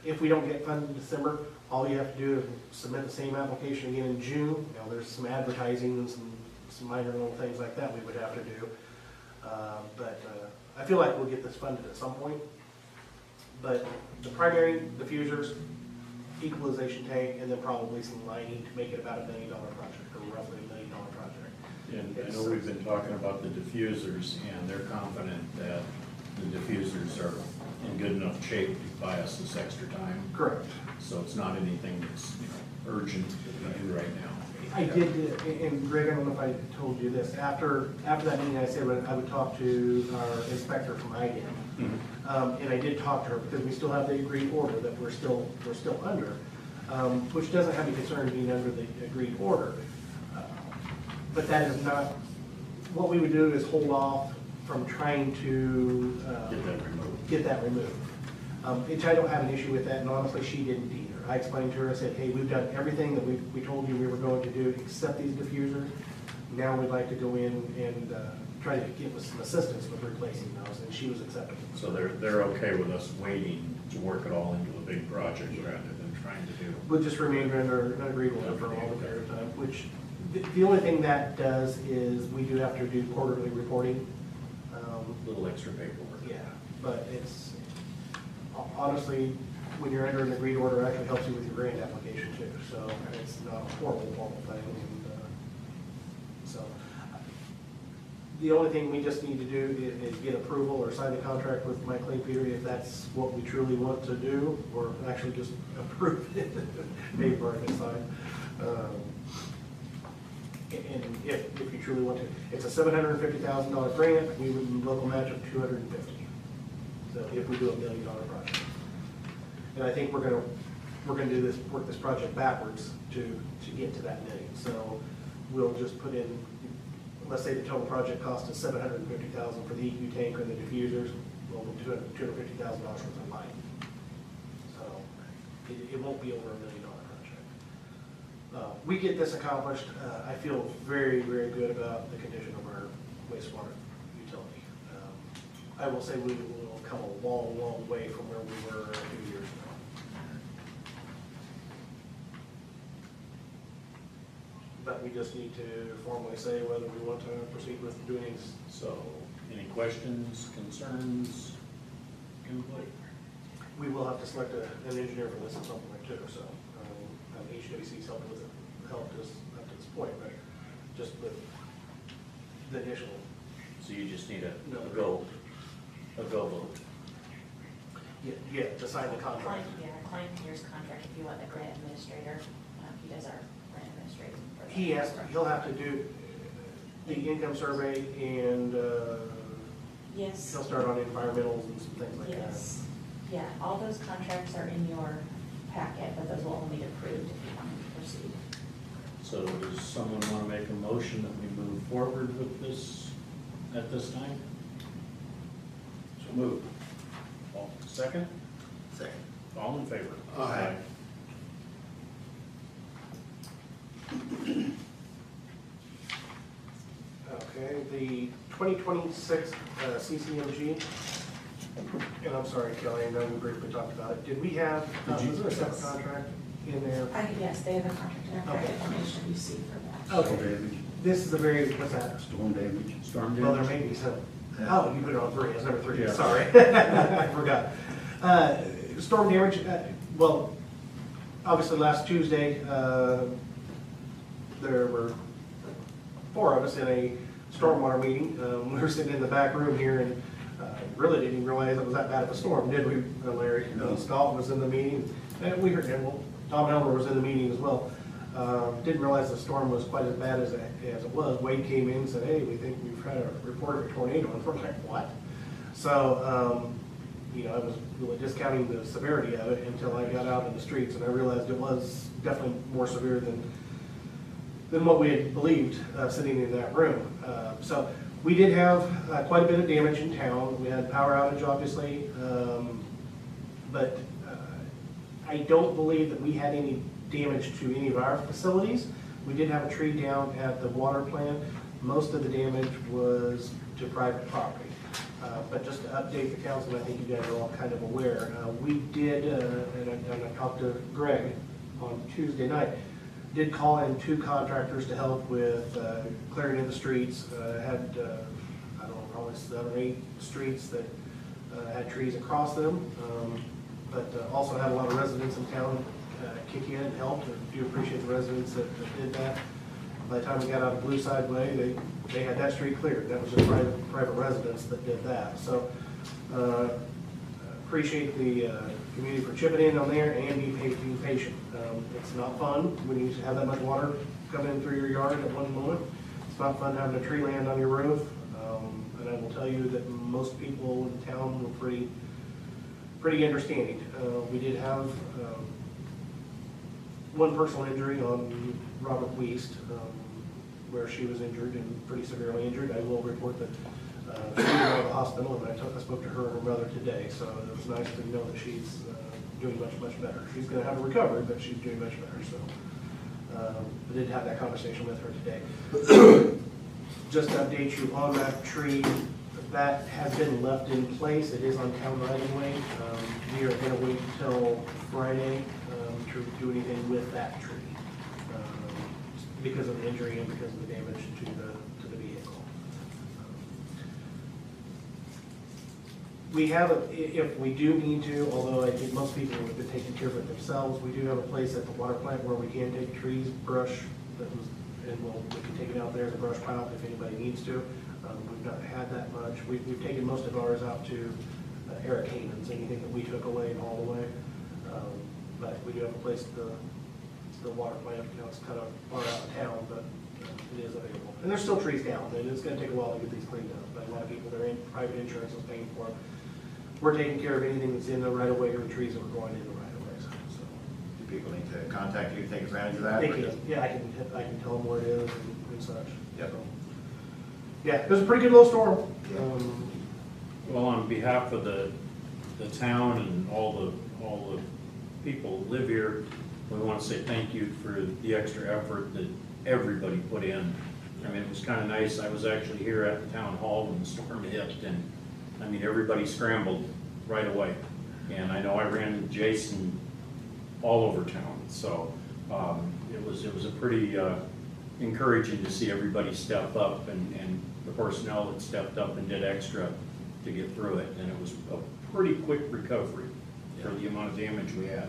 If we don't get funded in December, all you have to do is submit the same application again in June. Now, there's some advertising and some minor little things like that we would have to do. But I feel like we'll get this funded at some point. But the primary diffusers, equalization tank, and then probably some lining to make it about $1 million project, or roughly $1 million project. And I know we've been talking about the diffusers, and they're confident that the diffusers are in good enough shape to buy us this extra time. Correct. So it's not anything that's, urgent to do right now. I did, and Greg, I don't know if I told you this, after that meeting, I said I would talk to our inspector from IDM. And I did talk to her because we still have the agreed order that we're still under, which doesn't have any concern being under the agreed order. But that is not, what we would do is hold off from trying to get that removed. Which I don't have an issue with that, and honestly, she didn't either. I explained to her, I said, hey, we've done everything that we told you we were going to do except these diffusers. Now we'd like to go in and try to get with some assistance with replacing those, and she was acceptable. So they're okay with us waiting to work it all into a big project rather than trying to do. We'll just remain under an agreed order for a long period of time, which the only thing that does is we do have to do quarterly reporting. A little extra paperwork. Yeah, but it's, honestly, when you're under an agreed order, it actually helps you with your grant application too, so it's not a horrible thing. And, so the only thing we just need to do is get approval or sign the contract with Mike Kleinpeter if that's what we truly want to do, or actually just approve it, pay for it and sign. And if you truly want to, it's a $750,000 grant, we would local match of $250,000. So if we do $1 million project. And I think we're gonna do this, work this project backwards to get to that million. So we'll just put in, let's say the total project cost is $750,000 for the EQ tank and the diffusers, well, $250,000 worth of light. So it won't be over $1 million project. We get this accomplished, I feel very, very good about the condition of our wastewater utility. I will say we will come a long, long way from where we were a few years ago. But we just need to formally say whether we want to proceed with doing this. So, any questions, concerns, input? We will have to select an engineer for this at some point too, so HWC's helped us up to this point, but just with the initial. So you just need a go vote. Yeah, to sign the contract. Client here's contract if you want the grant administrator, he does our grant administrator. He'll have to do the income survey and Yes. he'll start on environmentals and some things like that. Yes, yeah, all those contracts are in your packet, but those will only be approved if you want to proceed. So does someone want to make a motion that we move forward with this at this time? So move. All, second? Second. All in favor? Aye. Okay, the 2026 CCMG, and I'm sorry, Kelly, I know we briefly talked about it. Did we have, was there a separate contract in there? Yes, they have a contract in our packet from HWC for that. Okay, this is a very, what's that? Storm damage. Storm Well, there damage? may be some. Oh, you put it on 3, it's number 3, Yeah. sorry. I forgot. Storm damage, well, obviously last Tuesday, there were 4 of us in a stormwater meeting. We were sitting in the back room here and really didn't even realize it was that bad of a storm, did we, Larry? No. Scott was in the meeting, and we heard, and well, Tom Elmer was in the meeting as well. Didn't realize the storm was quite as bad as it was. Wade came in and said, hey, we think we've had a report of a tornado, and we're like, what? So, I was really discounting the severity of it until I got out in the streets, and I realized it was definitely more severe than what we had believed sitting in that room. So we did have quite a bit of damage in town. We had power outage, obviously, but I don't believe that we had any damage to any of our facilities. We did have a tree down at the water plant. Most of the damage was to private property. But just to update the council, I think you guys are all kind of aware, we did, and I talked to Greg on Tuesday night, did call in 2 contractors to help with clearing of the streets. Had, I don't know, probably 7 or 8 streets that had trees across them, but also had a lot of residents in town kick in and help. I do appreciate the residents that did that. By the time we got out of Blue Side Way, they had that street cleared. That was just private residents that did that. So appreciate the community for chipping in on there and being patient. It's not fun when you have that much water coming in through your yard at one moment. It's not fun having a tree land on your roof. And I will tell you that most people in town were pretty understanding. We did have one personal injury on Robert Weist, where she was injured and pretty severely injured. I will report that she was out of the hospital, and I spoke to her and her mother today, so it was nice to know that she's doing much, much better. She's going to have a recovery, but she's doing much better, so I did have that conversation with her today. Just to update you on that tree, that has been left in place. It is on town right of way. We are going to wait until Friday to do anything with that tree because of the injury and because of the damage to the vehicle. We have, if we do need to, although I think most people have been taking care of it themselves, we do have a place at the water plant where we can take trees, brush, and we can take it out there as a brush pile if anybody needs to. We've not had that much. We've taken most of ours out to Eric Hayman's, anything that we took away and hauled away. But we do have a place at the water plant, it's kind of far out of town, but it is available. And there's still trees down, and it's gonna take a while to get these cleaned up, but a lot of people, their private insurance is paying for them. We're taking care of anything that's in the right of way or the trees that are growing in the right of way, so. Do people need to contact you to take advantage of that? They or can, just- yeah, I can tell them where it is and such. Yep. So, yeah, it was a pretty good little storm. Well, on behalf of the town and all the people who live here, we want to say thank you for the extra effort that everybody put in. I mean, it was kind of nice. I was actually here at the town hall when the storm hit, and I mean, everybody scrambled right away. And I know I ran into Jason all over town, so it was a pretty encouraging to see everybody step up and the personnel that stepped up and did extra to get through it. And it was a pretty quick recovery for the amount of damage we had.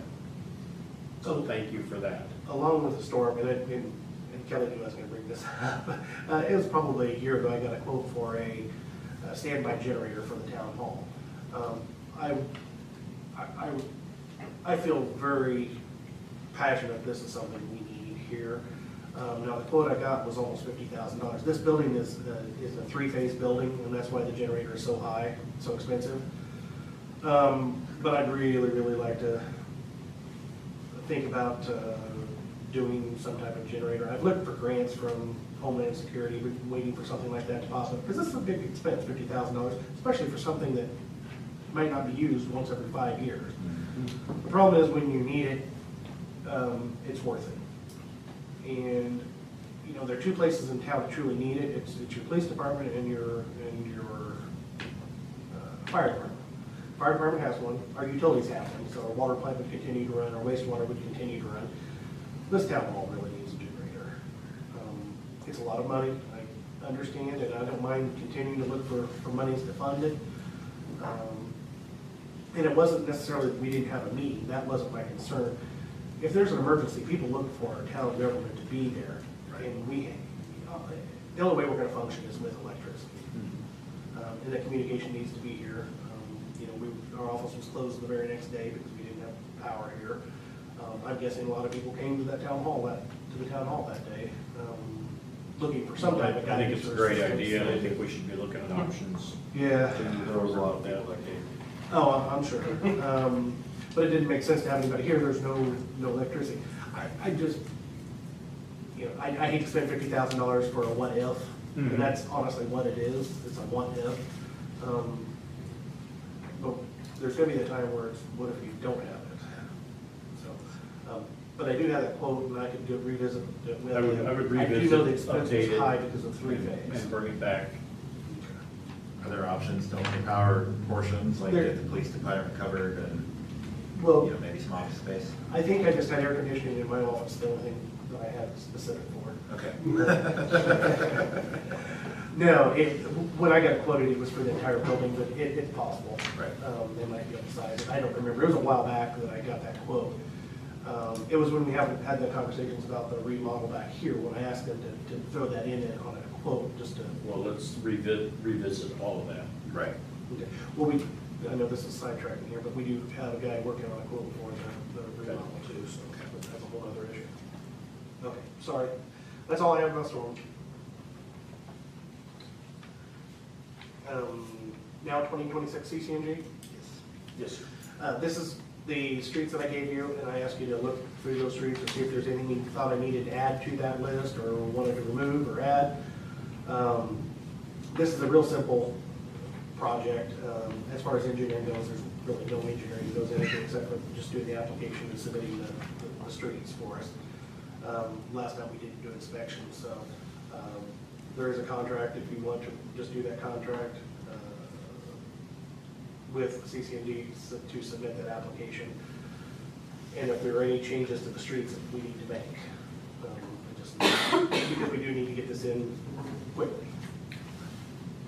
So thank you for that. Along with the storm, and Kelly knew I was gonna bring this up, it was probably a year ago, I got a quote for a standby generator for the town hall. I feel very passionate this is something we need here. Now, the quote I got was almost $50,000. This building is a three-phase building, and that's why the generator is so high, so expensive. But I'd really, really like to think about doing some type of generator. I've looked for grants from Homeland Security, waiting for something like that to pop up, because this is a big expense, $50,000, especially for something that might not be used once every 5 years. The problem is when you need it, it's worth it. And, you know, there are two places in town that truly need it. It's your police department and your fire department. Fire department has one, our utilities have one, so our water plant would continue to run, our wastewater would continue to run. This town hall really needs a generator. It's a lot of money, I understand, and I don't mind continuing to look for monies to fund it. And it wasn't necessarily that we didn't have a meeting, that wasn't my concern. If there's an emergency, people look for our town government to be there, and the only way we're gonna function is with electricity. And the communication needs to be here. You know, our office was closed the very next day because we didn't have power here. I'm guessing a lot of people came to the town hall that day, looking for some type of I think guidance. it's a great idea, and I think we should be looking at options. Yeah. There was a lot of that, like Oh, I'm sure. But it didn't make sense to have anybody here, there's no electricity. I just, you know, I hate to spend $50,000 for a what if, and that's honestly what it is, it's a what if. But there's gonna be a time where it's, what if you don't have it? So, but I do have that quote, and I could go revisit it with I would you. revisit, I do know the expense update was it, high because of three-phase. and bring it back. Are there options to only power portions, like There- get the police department covered and, Well, you know, maybe some office space? I think I just had air conditioning in my office, the only thing that I had specific for it. Okay. No, when I got quoted, it was for the entire building, but it's possible. Right. They might be upsized. I don't remember. It was a while back that I got that quote. It was when we haven't had the conversations about the remodel back here, when I asked them to throw that in on a quote, just to. Well, let's revisit all of that. Right. Okay. Well, I know this is sidetracking here, but we do have a guy working on a quote for the remodel too, so that's a whole other issue. Okay, sorry. That's all I have about storm. Now 2026 CCNG. Yes, sir. This is the streets that I gave you, and I asked you to look through those streets and see if there's anything you thought I needed to add to that list or wanted to remove or add. This is a real simple project. As far as engineering goes, there's really no engineering that goes into it except for just doing the application and submitting the streets for us. Last time we didn't do inspections, so there is a contract if you want to just do that contract with CCND to submit that application. And if there are any changes to the streets that we need to make, because we do need to get this in quickly.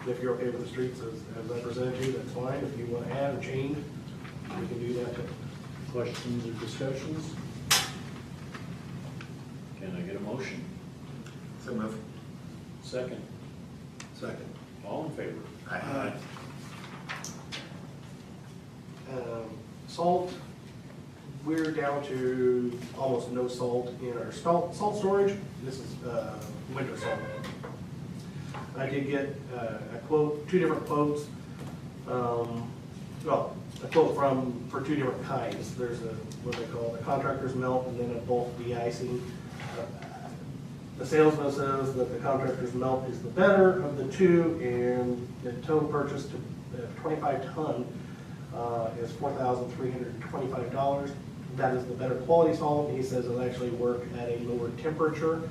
If you're okay with the streets as I presented you, that's fine. If you want to add or change, we can do that too. Questions or discussions? Can I get a motion? So move. Second. Second. All in favor? Aye. Salt, we're down to almost no salt in our salt storage. This is winter salt. I did get a quote, 2 different quotes. Well, a quote for 2 different kinds. There's what they call the contractor's melt and then a bulk de-icing. The salesman says that the contractor's melt is the better of the 2, and the total purchase to 25 ton is $4,325. That is the better quality salt. He says it'll actually work at a lower temperature.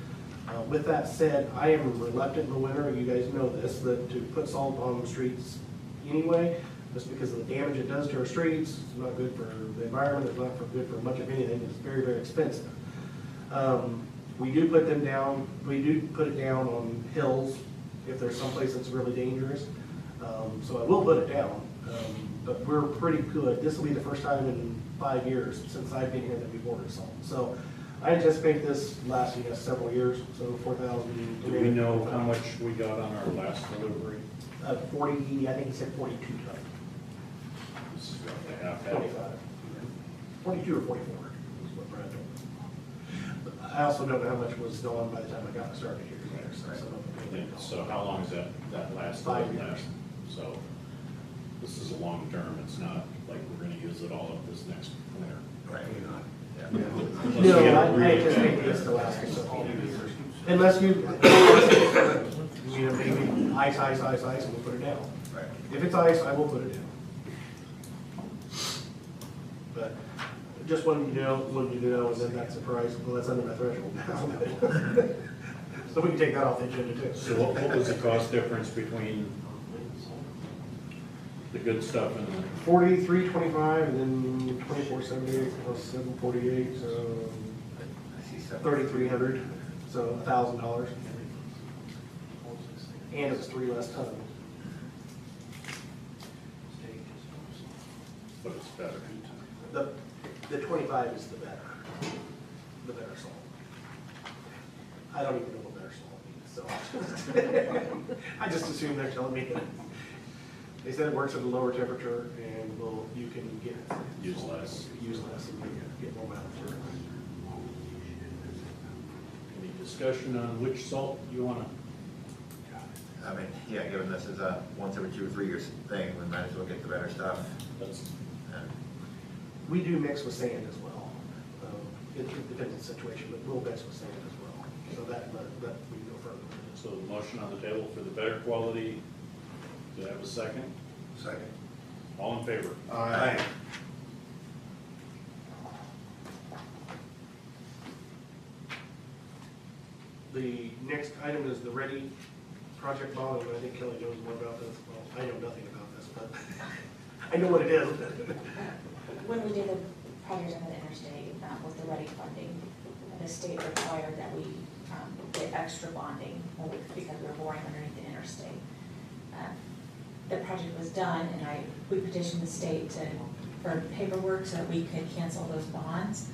With that said, I am reluctant in the winter, you guys know this, that to put salt on the streets anyway, just because of the damage it does to our streets. It's not good for the environment, it's not good for much of anything, it's very, very expensive. We do put them down, we do put it down on hills if there's someplace that's really dangerous. So I will put it down, but we're pretty good. This will be the first time in 5 years since I've been here that we've ordered salt. So I anticipate this lasting us several years, so 4,000. Do we know how much we got on our last delivery? 40, I think he said 42 tons. This is roughly half that. 45. 42 or 44 is what Brad told me. But I also don't know how much was gone by the time I got started here. So some of it- So how long is that last? 5 years. So this is a long term, it's not like we're gonna use it all up this next winter. Right. No, I anticipate this to last us a few years. Unless you know, maybe ice, and we'll put it down. Right. If it's ice, I will put it down. But just wanted you to know, and then that's a price, well, that's under my threshold now. So we can take that off the agenda too. So what was the cost difference between the good stuff and the? 43.25 and then 24.78 plus 7.48, so I see stuff. 3,300, so $1,000. And it was 3 less tons. But it's better. The 25 is the better salt. I don't even know what better salt means, so I just assume they're telling me that. They said it works at a lower temperature and you can Use less. and get more mileage. Any discussion on which salt you wanna? I mean, yeah, given this is a once every 2 or 3 years thing, we might as well get the better stuff. That's, And We do mix with sand as well. It depends on the situation, but we'll mix with sand as well. So that we can go further. so the motion on the table for the better quality, do I have a second? Second. All in favor? Aye. The next item is the Ready project bond, and I think Kelly knows more about this. Well, I know nothing about this, but I know what it is. When we did the project on the interstate with the ready funding, the state required that we get extra bonding because we were boring underneath the interstate. The project was done, and we petitioned the state for paperwork so that we could cancel those bonds.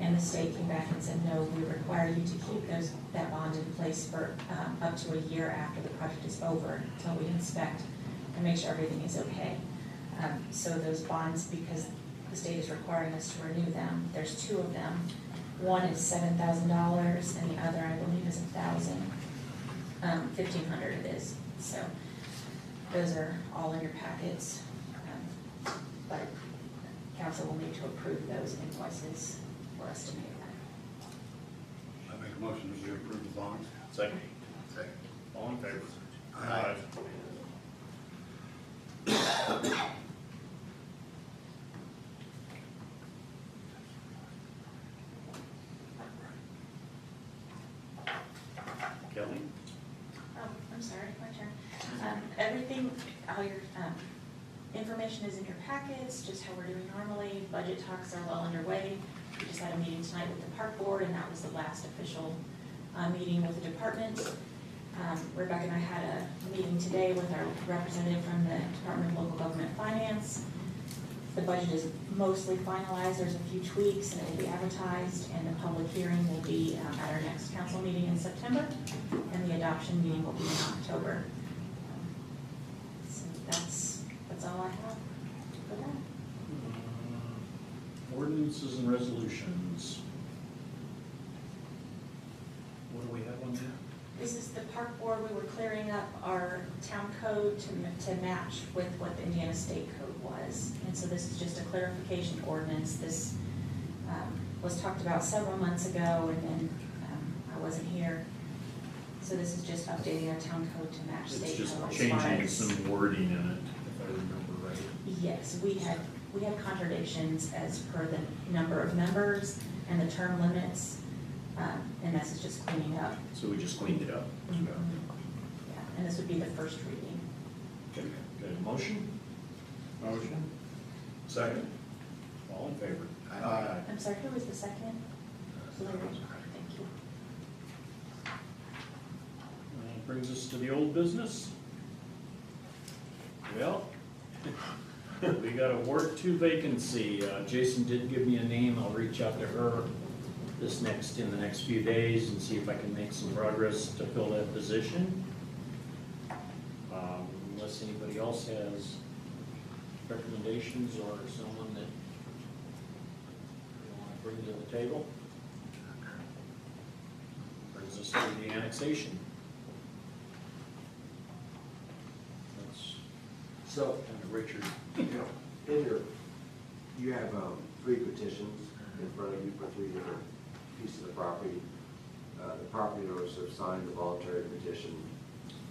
And the state came back and said, no, we require you to keep that bond in place for up to a year after the project is over, until we inspect and make sure everything is okay. So those bonds, because the state is requiring us to renew them, there's 2 of them. One is $7,000, and the other, I believe, is $1,500 it is. So those are all in your packets. But council will need to approve those invoices for us to pay that. I make a motion that we approve the bonds. Second. second. All in favor? Aye. Kelly? Oh, I'm sorry, my turn. Everything, all your information is in your packets, just how we're doing normally. Budget talks are well underway. We just had a meeting tonight with the park board, and that was the last official meeting with the departments. Rebecca and I had a meeting today with our representative from the Department of Local Government Finance. The budget is mostly finalized. There's a few tweaks, and it will be advertised, and the public hearing will be at our next council meeting in September, and the adoption meeting will be in October. So that's all I have for that. Ordinance ordinances and resolutions. What do we have on there? This is the park board. We were clearing up our town code to match with what the Indiana State Code was. And so this is just a clarification ordinance. This was talked about several months ago, and then I wasn't here. So this is just updating our town code to match It's state just code. changing some wording in it, if I remember right. Yes, we had contradictions as per the number of members and the term limits, and this is just cleaning up. So we just cleaned it up. Yeah, and this would be the first reading. Okay, got a motion? Motion? Second? All in favor? Aye. I'm sorry, who was the second? Larry. Thank you. That brings us to the old business. Well, we got a Ward 2 vacancy. Jason did give me a name. I'll reach out to her in the next few days and see if I can make some progress to fill that position. Unless anybody else has recommendations or someone that you want to bring to the table. Brings us to the annexation. That's So, kind of Richard. you have 3 petitions in front of you for 3 different pieces of property. The property owners have signed the voluntary petition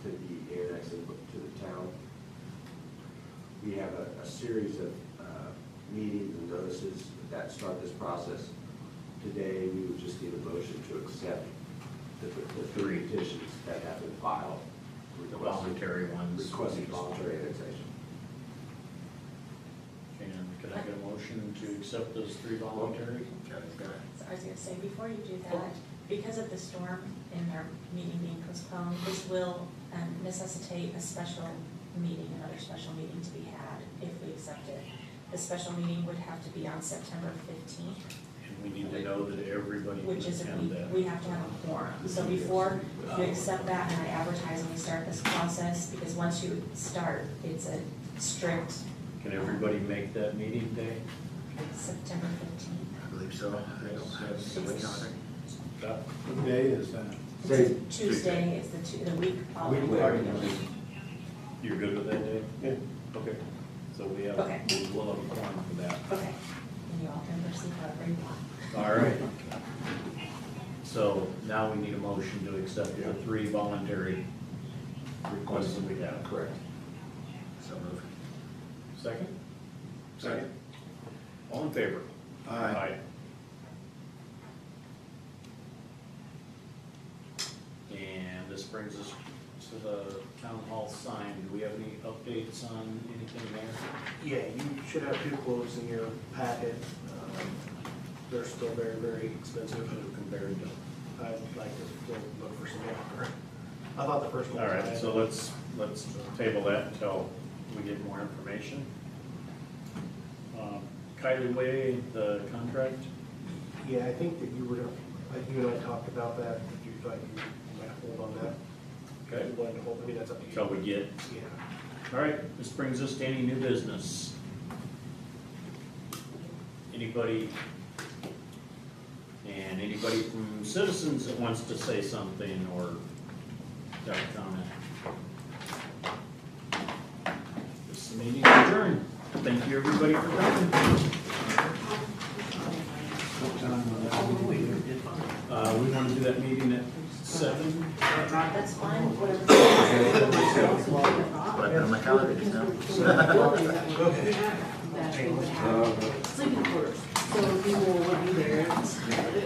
to be annexed to the town. We have a series of meetings and notices that start this process. Today, we would just need a motion to accept the 3 petitions that have been filed. The voluntary ones. Requesting voluntary annexation. And could I get a motion to accept those 3 voluntary? So I was gonna say, before you do that, because of the storm and our meeting being postponed, this will necessitate a special meeting, another special meeting to be had if we accept it. The special meeting would have to be on September 15th, And we need to know that everybody can which is, attend that. we have to have a quorum. So before you accept that and I advertise and we start this process, because once you start, it's a strict Can everybody make that meeting day? September 15th. I believe so. I don't have It's- Scott? What day is that? It's a Tuesday, it's the week following. You're good with that day? Yeah. Okay. So we have, Okay. we'll have a quorum for that. Okay, and you all can proceed however you want. All right. So now we need a motion to accept the 3 voluntary requests that we have. Correct. So moved. Second? Second. All in favor? Aye. And this brings us to the town hall sign. Do we have any updates on anything there? Yeah, you should have 2 quotes in your packet. They're still very, very expensive. Compared to. I'd like to still look for some more. I thought the first one All was right, high. so let's table that until we get more information. Kylie Way, the contract, Yeah, I think that you and I talked about that, that you thought you might hold on that. okay, You wanted to hold, I mean, that's up to you. shall we get, Yeah. all right, this brings us to any new business. Anybody, and anybody from citizens that wants to say something or got a comment? This meeting is adjourned. Thank you, everybody, for coming. We want to do that meeting at 7. That's fine, whatever. What I put on my calendar just now. Sleeping quarters, so people will be there,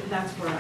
that's where